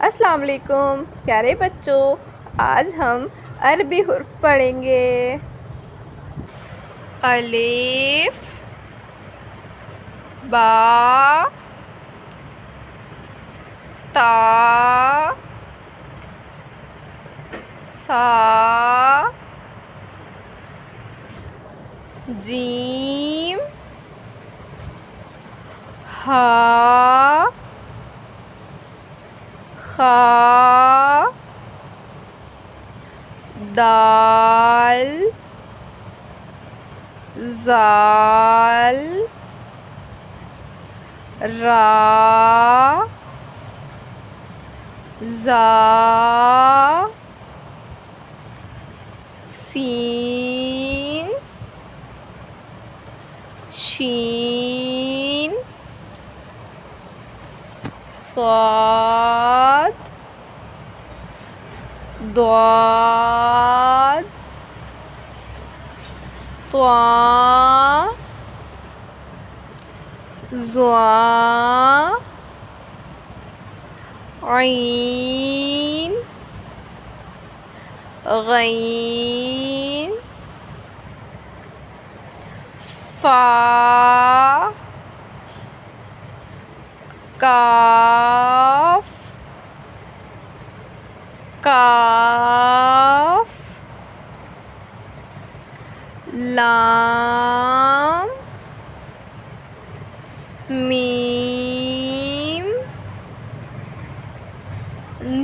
अस्सलाम वालेकुम प्यारे बच्चों। आज हम अरबी हुर्फ पढ़ेंगे। अलिफ, बा, ता, सा, जीम, हा, खा, दाल, ज़ाल, रा, ज़ा, सीन, शीन, स्वाद, द्वाद, त्वा, ज़्वा, ऐन, गैन, फा, काफ, काफ, लाम, मीम,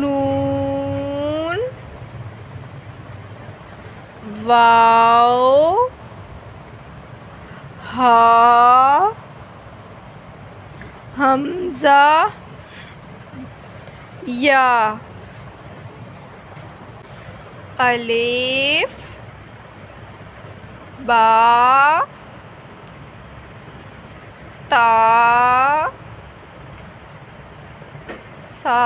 नून, वाव, हा, हमज़ा, या। अलिफ, बा, ता, सा,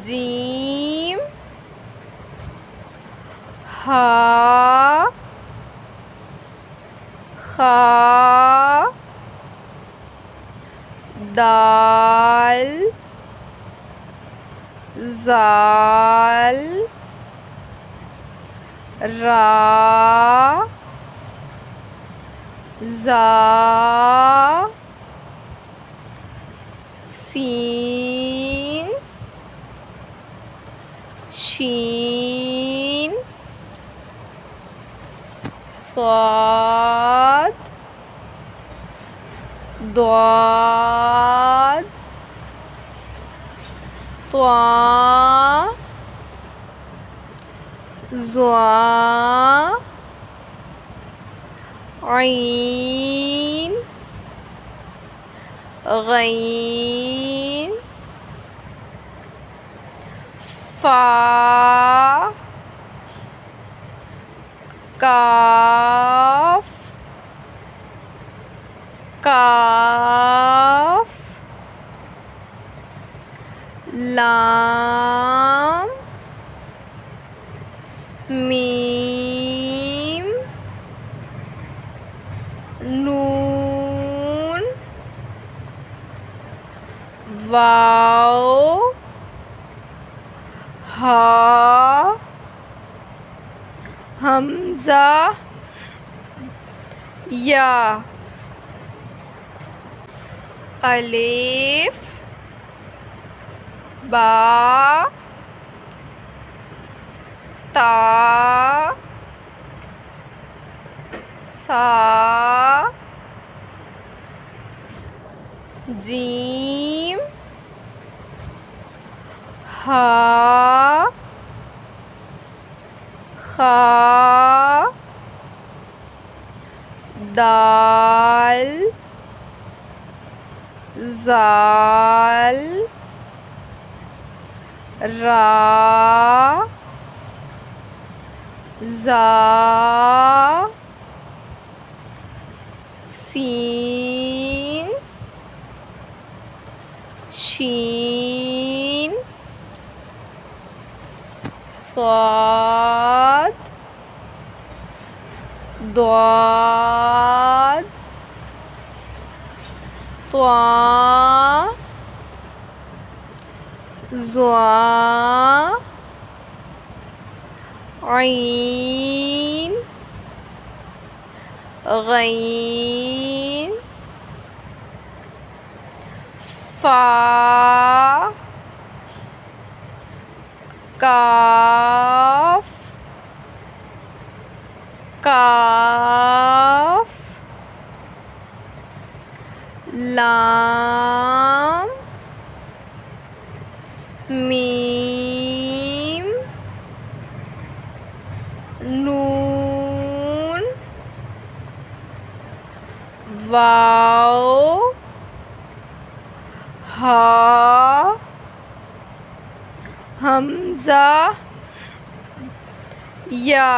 जीम, हा, खा, दाल, ज़ाल, रा, ज़ा, सीन, शीन, स्वाद, द्वाद, त्वा, ज़्वा, ऐन, गैन, फा, काफ, काफ, लाम, मीम, नून, वाव, हा, हमज़ा, या। अलिफ, बा, ता, सा, जीम, हा, खा, दाल, ज़ाल, रा, ज़ा, सीन, शीन, स्वाद, द्वाद, त्वा, ज़ा ऐन गैन फा काफ काफ लाम मीम नून वाव हा हमज़ा या।